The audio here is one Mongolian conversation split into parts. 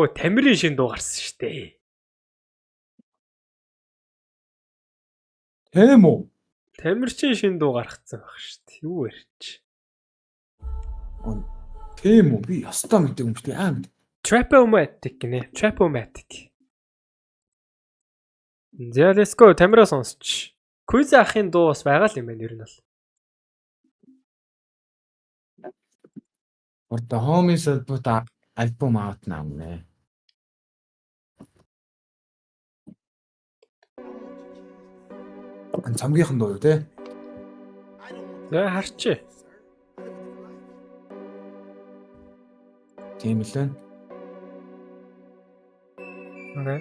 Йоо, Тамирын шин дуу гарсан шүү дээ. Тийм үү? Тамирчин шин дуу гаргацсан байх шүү дээ. Юу ярьч. Тийм үү? Би ястаа мэдээ юм шүү дээ. Аа. Trapomatic гинэ. Trapomatic. За let's go. Тамираа сонсч. Quiz ахын дуу бас байгаа л юм байна ер нь бол. Орто Homies альбом аут наамнэ. Цамгийнхан дуу юу те? За харчээ. Тийм л байна. Окей.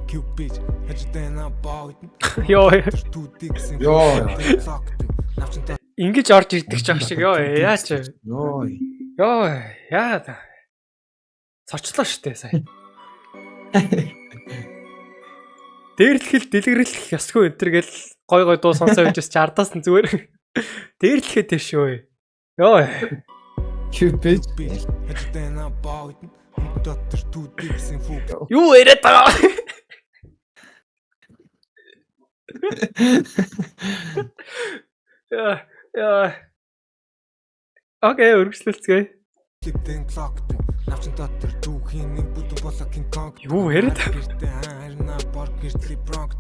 Cupid хажуудан баавд. Йоо. Йоо. Ингиж орж ирдэг ч ах шиг ёо яач. Йоо. Ёо яа. Цочлоо штэ сая. Дээрлэхэл дэлгэрэлэх ёсгүй энэ төр гэл гой дуу сонсоо гэж чи ардаас нь зүгээр. Дээрлэхэд тэр шүү. Ёо. Cupid хажуудан баавд. Дотор түүдийг гэсэн фуг. Юу яриад байгаа? Яа. Окей, өргөжлөлцгөө. Клиптэн клок. Навчин дотор дүүхийн нэг бүдүүн болоо King Kong. Юу яриад? Харна бор гэртли бронк.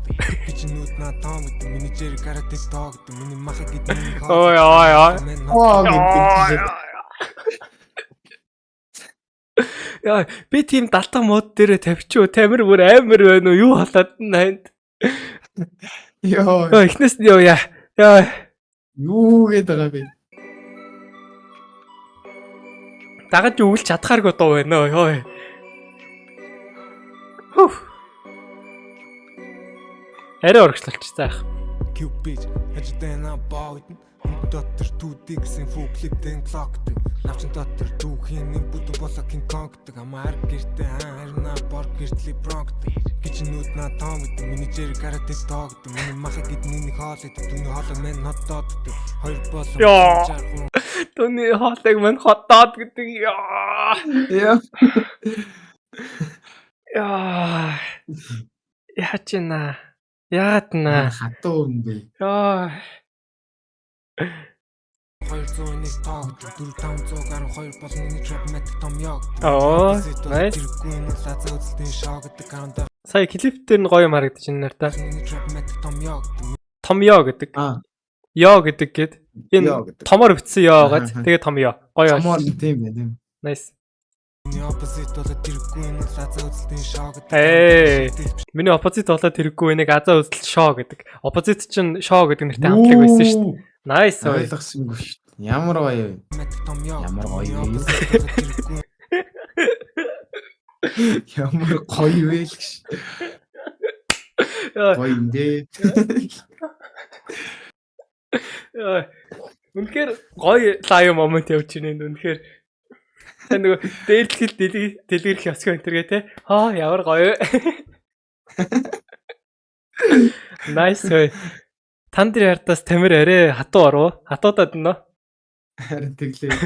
Бичнүүд на том гэдэг менежер каратэ тоог. Миний махаг гэдэг. Ой. Яа, би тийм далтан мод дээр тавьчихв. Тамир бүр амар байна уу? Юу болоод нанд? Йоо. Эхнээс нь яа. Яа. Юу гээд байгаа бэ? Дагаж өвлж чадхааргүй дуу байна ёо. Хүү. Арай оргичлалч заах. Cupid хажуудан баавд. Дотор түүдийг гэсэн фуг клиптэн клок. Навчин дотор дүүхийн нэг бүдүүн болоо King Kong. Амаар гэртээ харна бор гэртли бронк. Бичнүүд на том гэдэг менежер каратэ тоог. Миний махаг гэдэг нэг хоол гэдэг түүний хоолой мэн хотдод. Хоёр болоо. Ёо. Түүний хоолойг мэн хотдод гэдэг ёо. Яа. Яа. Яач наа. Яагаад наа. Хатуу юм бэ? Ёо. 201 тоог 4500 гаруй 2 болон нэг Trapomatic том яг. Оо, nice. Лазаа үзэлтийн шоу гэдэг гарантаа. Сая клиптэр нь гоё юм харагдаж байна нартай. Trapomatic том яг. Том ёо гэдэг. Аа. Ёо гэдэг гээд энэ Ёо гэдэг. томор битсэн ёо гэж тэгээ том ёо. Гоё. Томор тийм байна. Nice. Миний opposite болоод тэрэггүй нэг лазаа үзэлтийн шоу гэдэг. Миний opposite болоод тэрэггүй нэг азаа үзэл шоо гэдэг. Opposite чинь шоо гэдэг нэртэй хамтлаг байсан шүү дээ. Nice. Ойлгосонгүй шүү дээ. Ямар гоё вэ? Ямар гоё вэ? Ямар гоё вэ л гэж. Гоё юм дээ. Үнэхээр гоё лайв момент явж байна энэ үнэхээр. Тэ нөгөө дээрлэхэл дэлгэрэх ёсгүй энэ төргээ те. Хаа ямар гоё. Nice. Тан дээр хардаас тамир арай хатуу ороо. Хатуудад нөө. Харин тэглээ.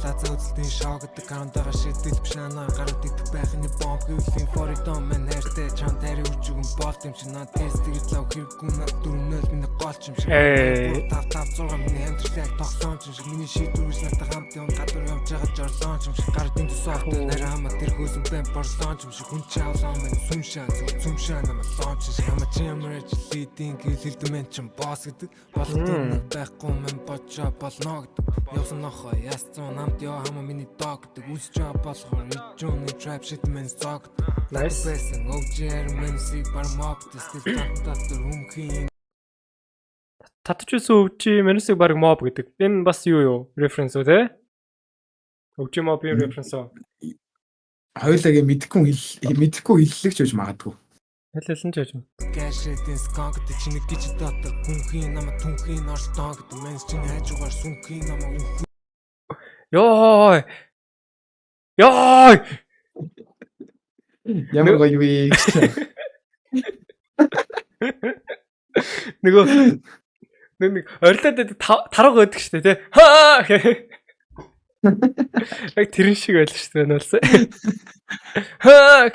Лазаа үзэлтийн шоу гэдэг гарантаа шийдэл биш наа гарууд идэх байхны бомб гэвлийн форидон мен хайртай чан тари үчигэн болт юм чи над тест гэж лав хэрэггүй над дөрнөөс миний голч юм шиг 556 миний хамтлагийг тогтоон ч шиг миний шийдвэрс надад хамт юм гадар явж байгаа жорлон ч шиг гарууд софт нэр хамаа тэр хөөсөн бэн борсон ч шиг хүн чи авлаа мен сүмшаа намаа лонч шиг хамаа чи ямар ч лидинг хэлдэмэн ч босс гэдэг болтон байхгүй мен бочоо болно гэдэг явсан нохоо ястсан намт яа хамаа миний дог гэдэг үсч болохоор ижүүний trap shit мен зог. Nice. Байсан OGR мен сиг бар mob стил татар хүмхийн. Татж үсэн өвчи менусыг баг mob гэдэг. Энэ бас юу reference үү те? Өвчи mob-ийн reference үү? Хоёулагаа мэдхгүй хэллэг ч гэж магадгүй. Хэлсэн ч гэж. Гэшэтэн skunk гэдэг чинь гэж дотор хүмхийн намаа түнхийн орстон гэдэг мен чинь хайжуугаар сүнхийн намаа Ёй. Ямар гоё вэ? Нөгөө нэг орилоод тарга байдаг шүү дээ, тий. Хаа. Яг тэрэн шиг байлаа шүү дээ нэлсэн. Хаа.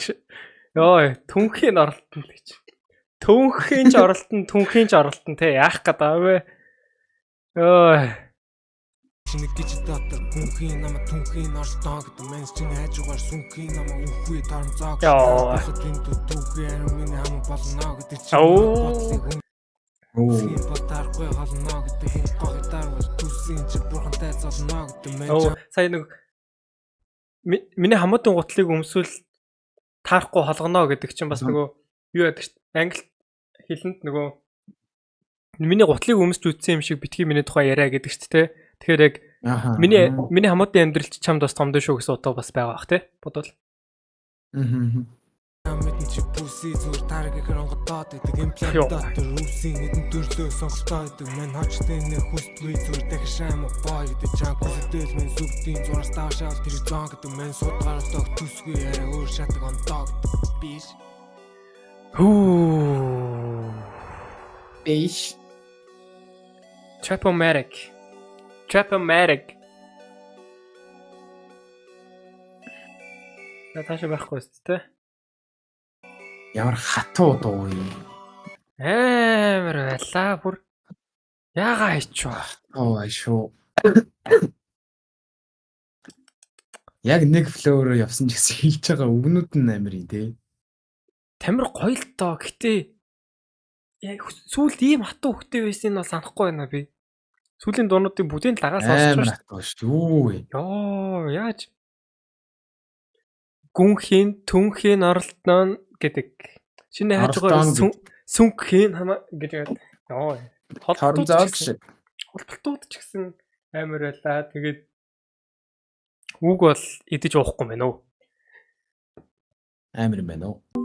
Йоо, түнхийн оролтон л гэж. Түнхийн ч оролтон тий. Яах гэдэг вэ? Йоо. Чиний гэж дотор бүнхийн намайг түнхийн оролтоо гэдэг мен чиний хажуугаар сүнхийн намайг үхвээ таран зоог. Яа. Түнхийн миний хамаа болно гэдэг чи. Оо. Батаргүй болно гэдэг хин гогтар бол түсийн чи бурхантай золно гэдэг мен. Оо, сая нэг миний хамаатан гутлыг өмсвөл таарахгүй холгоно гэдэг чинь бас нөгөө юу яадаг шүү дээ. Англи хэлэнд нөгөө миний гутлыг өмсч үтсэн юм шиг битгий миний тухай яриа гэдэг шүү дээ. Тэгэхээр яг миний хамаатан амьдралч чамд бас томдоо шүү гэсэн утга бас байгаа бах тий. Бодвол. Мэдэн чи бүсий зүгээр таргийг онгодоод гэдэг имплантатор үсийн нэгэн төрлөө сонголтоо гэдэг мен хочтой нэ хүсдгүй зүгээр дахишаа юм боо гэдэг чам көсөдөл мен сүгдийн зураас таашаал тэр зон гэдэг мен судгаар дог төсгүй яриа өөр шатаг онтоо гэдэг биш. Хүү. Биш. Trapomatic. Наташа байхгүй шүү дээ. Ямар хатуу дуу юм. Амар байлаа бүр. Яага хийчихв. Оо шүү. Яг нэг флоороо явсан ч гэсэн хийж байгаа үгнүүд нь амар юм тий. Тамир гоё л доо. Гэтэ яг сүүлд ийм хатуу хөхтэй байсан нь бол санахгүй байна би. Сүүлийн дуунуудыг бүдийн лагаас сонсч Амар хатуу шүү. Йоо, яаж? Түнхийн оролтон гэдэг. Шинэ хажуугаар сүнхийн хамаа гэж. Йоо. Хоромзоол шиг. Холболтууд ч гэсэн амар байлаа. Тэгээд үг бол идэж уухгүй мэн үү? Амар юм байна уу?